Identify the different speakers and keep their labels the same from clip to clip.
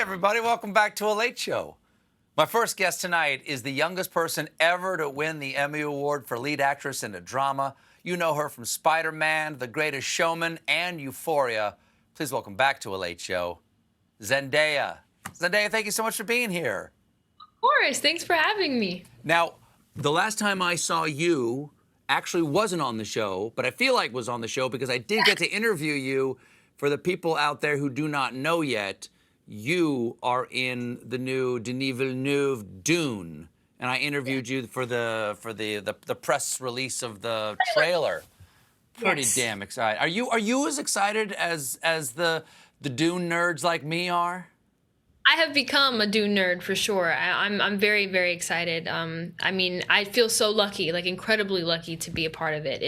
Speaker 1: everybody. Welcome back to A Late Show. My first guest tonight is the youngest person ever to win the Emmy Award for lead actress in a drama. You know her from Spider-Man, The Greatest Showman, and Euphoria. Please welcome back to A Late Show, Zendaya. Zendaya, thank you so much for being here.
Speaker 2: Of course. Thanks for having me.
Speaker 1: Now, the last time I saw you actually wasn't on the show, but I feel like was on the show because I did get to interview you. For the people out there who do not know yet, you are in the new Denis Villeneuve Dune, and I interviewed you for the press release of the trailer. Pretty damn excited. Are you as excited as the Dune nerds like me are?
Speaker 2: I have become a Dune nerd for sure. I'm very, very excited. I mean, I feel so lucky, like incredibly lucky to be a part of it.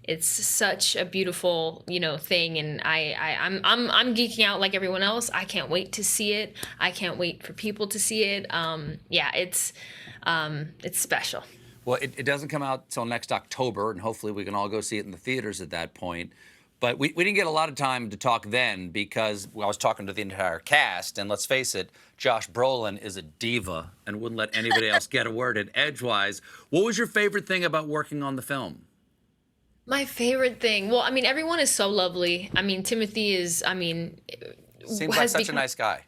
Speaker 2: It's such a beautiful, thing, and I'm geeking out like everyone else. I can't wait to see it. I can't wait for people to see it. Yeah, it's special.
Speaker 1: Well, it doesn't come out till next October, and hopefully we can all go see it in the theaters at that point. But we didn't get a lot of time to talk then because I was talking to the entire cast, and let's face it, Josh Brolin is a diva and wouldn't let anybody else get a word in edgewise. What was your favorite thing about working on the film?
Speaker 2: My favorite thing. Well, I mean, everyone is so lovely. I mean, Timothee is,
Speaker 1: Seems like such a nice guy.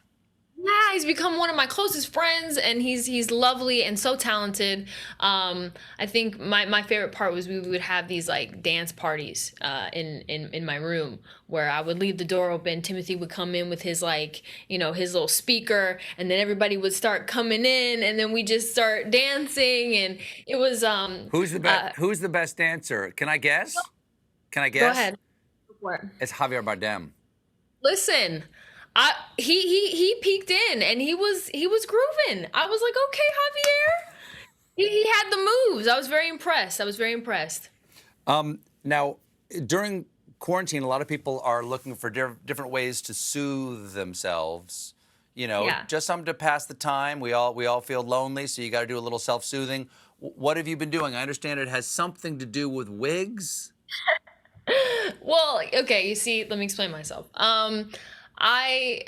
Speaker 2: Yeah, he's become one of my closest friends, and he's lovely and so talented. I think my favorite part was we would have these like dance parties in my room where I would leave the door open. Timothee would come in with his his little speaker, and then everybody would start coming in, and then we just start dancing, and it was
Speaker 1: Who's the best dancer? Can I guess? Can I guess?
Speaker 2: Go ahead. What?
Speaker 1: It's Javier Bardem.
Speaker 2: Listen. He peeked in and he was grooving. I was like, okay, Javier. He had the moves. I was very impressed.
Speaker 1: Now, during quarantine, a lot of people are looking for different ways to soothe themselves. Just something to pass the time. We all feel lonely, so you got to do a little self-soothing. What have you been doing? I understand it has something to do with wigs.
Speaker 2: Well, okay. You see, let me explain myself. I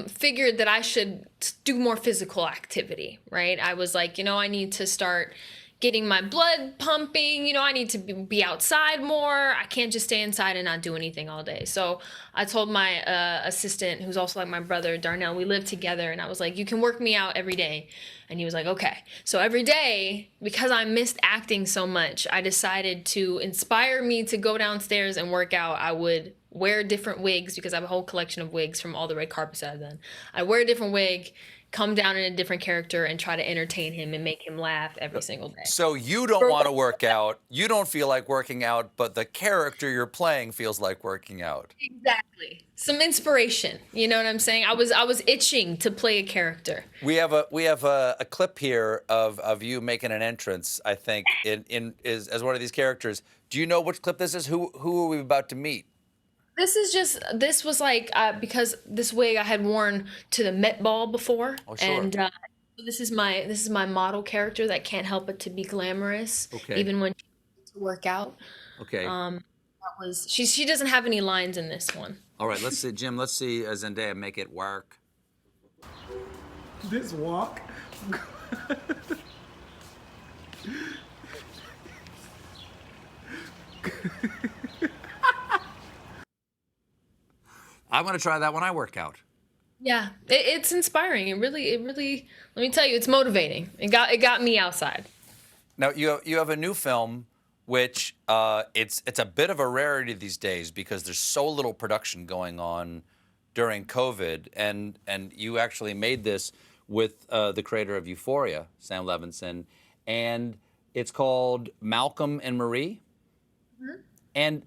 Speaker 2: figured that I should do more physical activity, right? I was like, I need to start getting my blood pumping. I need to be outside more. I can't just stay inside and not do anything all day. So I told my assistant, who's also like my brother, Darnell, we live together, and I was like, you can work me out every day. And he was like, okay. So every day, because I missed acting so much, I decided to inspire me to go downstairs and work out. I would wear different wigs because I have a whole collection of wigs from all the red carpets I've done. I wear a different wig, come down in a different character, and try to entertain him and make him laugh every single day.
Speaker 1: So you don't want to work out, you don't feel like working out, but the character you're playing feels like working out.
Speaker 2: Exactly. Some inspiration. You know what I'm saying? I was itching to play a character.
Speaker 1: We have a clip here of you making an entrance, I think, as one of these characters. Do you know which clip this is? Who are we about to meet?
Speaker 2: This was like because this wig I had worn to the Met Ball before.
Speaker 1: Oh, sure.
Speaker 2: And this is my model character that can't help but to be glamorous, even when she wants to work out.
Speaker 1: Okay.
Speaker 2: She doesn't have any lines in this one.
Speaker 1: All right, let's see, Jim. Let's see Zendaya make it work.
Speaker 3: This walk.
Speaker 1: I'm gonna try that when I work out.
Speaker 2: Yeah, it's inspiring. It really. Let me tell you, it's motivating. It got me outside.
Speaker 1: Now you have a new film, which it's a bit of a rarity these days because there's so little production going on during COVID, and you actually made this with the creator of Euphoria, Sam Levinson, and it's called Malcolm and Marie, and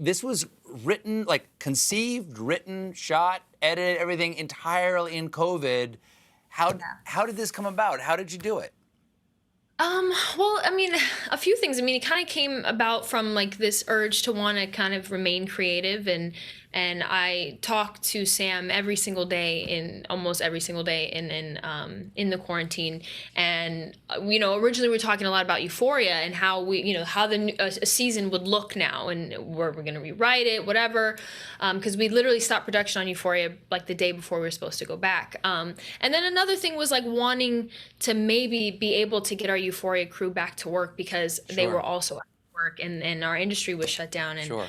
Speaker 1: this was written, conceived, written, shot, edited, everything entirely in COVID. How did this come about? How did you do it?
Speaker 2: Well, I mean, a few things. I mean, it kind of came about from like this urge to want to kind of remain creative, and I talk to Sam every single day, in almost every single day in the quarantine. And originally we were talking a lot about Euphoria and how how a season would look now, and where we're gonna rewrite it, whatever, because we literally stopped production on Euphoria like the day before we were supposed to go back. And then another thing was like wanting to maybe be able to get our Euphoria crew back to work, because they
Speaker 1: Sure.
Speaker 2: were also at work, and our industry was shut down, and
Speaker 1: Sure.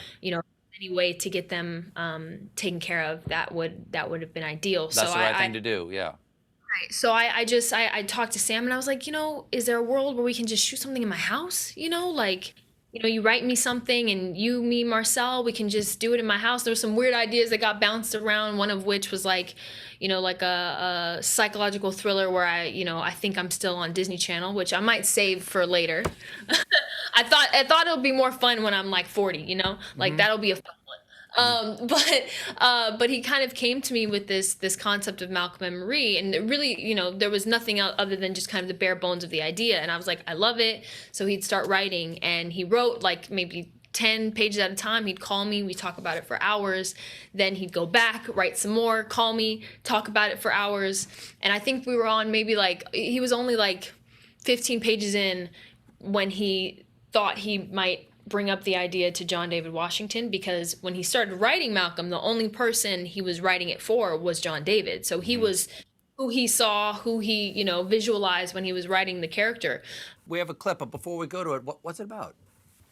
Speaker 2: any way to get them taken care of, that would have been ideal.
Speaker 1: That's the right thing to do. Yeah.
Speaker 2: I talked to Sam, and I was like, is there a world where we can just shoot something in my house? Like, you write me something, and me, Marcel, we can just do it in my house. There were some weird ideas that got bounced around. One of which was like, like a psychological thriller where I think I'm still on Disney Channel, which I might save for later. I thought it'll be more fun when I'm like 40, like that'll be a fun one. But he kind of came to me with this concept of Malcolm and Marie, and it really, there was nothing other than just kind of the bare bones of the idea, and I was like, I love it. So he'd start writing, and he wrote like maybe 10 pages at a time. He'd call me, we talk about it for hours. Then he'd go back, write some more, call me, talk about it for hours. And I think we were on maybe he was only like 15 pages in when he thought he might bring up the idea to John David Washington, because when he started writing Malcolm, the only person he was writing it for was John David. So he was who he saw, who he, visualized when he was writing the character.
Speaker 1: We have a clip, but before we go to it, what's it about?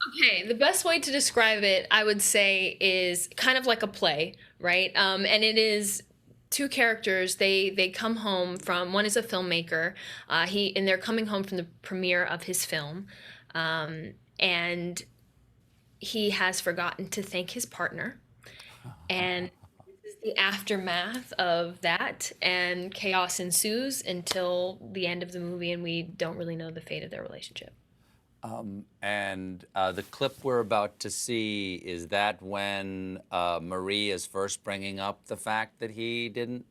Speaker 2: Okay, the best way to describe it, I would say, is kind of like a play, right? And it is two characters. They come home from, one is a filmmaker, and they're coming home from the premiere of his film, and he has forgotten to thank his partner, and this is the aftermath of that, and chaos ensues until the end of the movie, and we don't really know the fate of their relationship.
Speaker 1: And the clip we're about to see, is that when Marie is first bringing up the fact that he didn't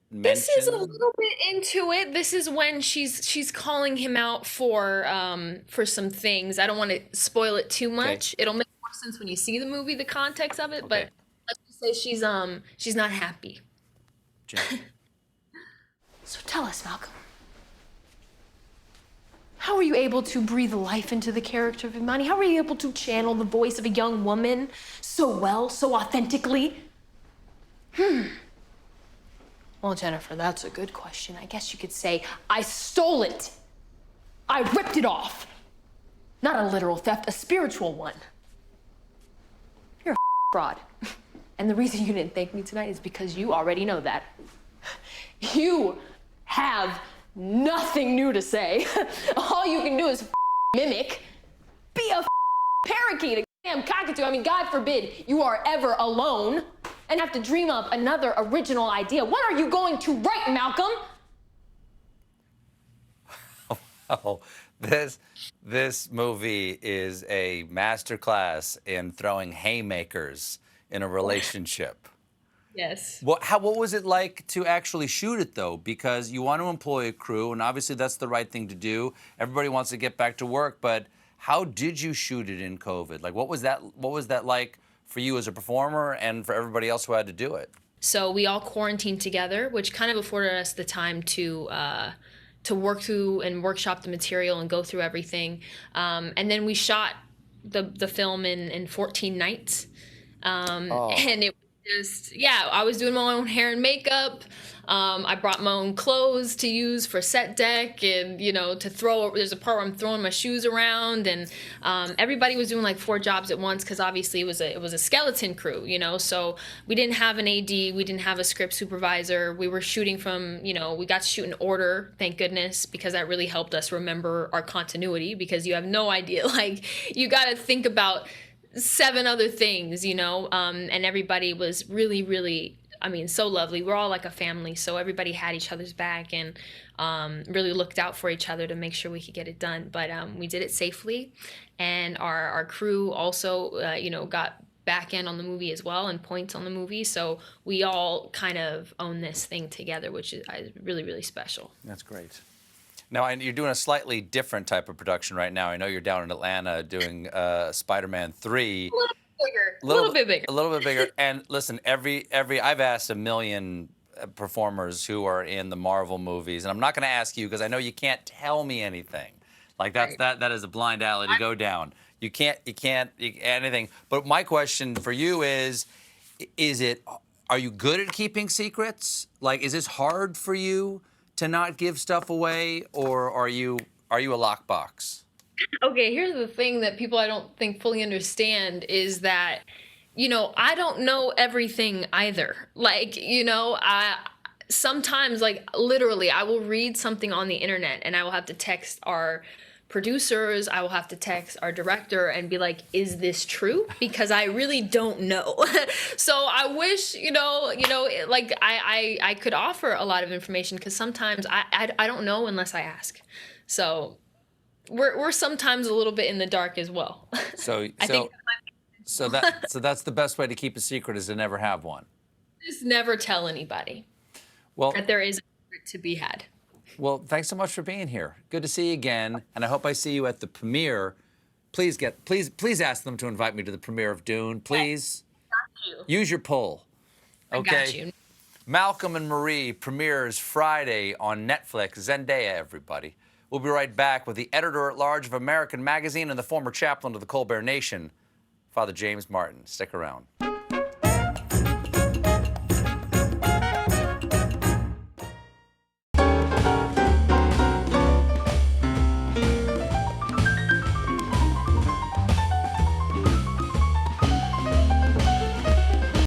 Speaker 1: mention?
Speaker 2: This is a little bit into it. This is when she's calling him out for some things. I don't want to spoil it too much. It'll make more sense when you see the movie, the context of it. But let's just say she's not happy.
Speaker 3: So tell us, Malcolm. How are you able to breathe life into the character of Imani? How are you able to channel the voice of a young woman so well, so authentically? Well, Jennifer, that's a good question. I guess you could say I stole it. I ripped it off. Not a literal theft, a spiritual one. You're a fraud. And the reason you didn't thank me tonight is because you already know that. You have nothing new to say. All you can do is mimic. Be a parakeet, a damn cockatoo. I mean, God forbid you are ever alone and have to dream up another original idea. What are you going to write, Malcolm?
Speaker 1: Oh, this movie is a masterclass in throwing haymakers in a relationship.
Speaker 2: Yes.
Speaker 1: What was it like to actually shoot it, though? Because you want to employ a crew, and obviously that's the right thing to do. Everybody wants to get back to work, but how did you shoot it in COVID? Like, what was that like for you as a performer and for everybody else who had to do it?
Speaker 2: So we all quarantined together, which kind of afforded us the time to work through and workshop the material and go through everything. And then we shot the film in 14 nights. And it I was doing my own hair and makeup. I brought my own clothes to use for set deck, and there's a part where I'm throwing my shoes around, and everybody was doing like 4 jobs at once, because obviously it was a skeleton crew, so we didn't have an AD, we didn't have a script supervisor. We were shooting from, we got to shoot in order, thank goodness, because that really helped us remember our continuity, because you have no idea, like, you got to think about 7 other things, and everybody was really, really, so lovely. We're all like a family, so everybody had each other's back, and really looked out for each other to make sure we could get it done. But we did it safely, and our crew also, got back end on the movie as well, and points on the movie. So we all kind of own this thing together, which is really, really special.
Speaker 1: That's great. Now, you're doing a slightly different type of production right now. I know you're down in Atlanta doing Spider-Man 3.
Speaker 2: A little bit bigger. A little bit bigger.
Speaker 1: A little bit bigger. And listen, I've asked a million performers who are in the Marvel movies, and I'm not going to ask you because I know you can't tell me anything. Like that is a blind alley to go down. You can't anything. But my question for you is are you good at keeping secrets? Like, is this hard for you to not give stuff away, or are you a lockbox?
Speaker 2: Okay, here's the thing that people I don't think fully understand is that, I don't know everything either. Like, I sometimes, like, literally, I will read something on the internet and I will have to text our producers, I will have to text our director and be like, is this true? Because I really don't know. So I wish, like I could offer a lot of information because sometimes I don't know unless I ask. So we're sometimes a little bit in the dark as well.
Speaker 1: So so that's the best way to keep a secret is to never have one.
Speaker 2: Just never tell anybody that there is a secret to be had.
Speaker 1: Well, thanks so much for being here. Good to see you again, and I hope I see you at the premiere. Please ask them to invite me to the premiere of Dune. Please.
Speaker 2: Got you.
Speaker 1: Use your pull. Okay.
Speaker 2: I got you.
Speaker 1: Malcolm and Marie premieres Friday on Netflix. Zendaya, everybody. We'll be right back with the editor-at-large of American Magazine and the former chaplain of the Colbert Nation, Father James Martin. Stick around.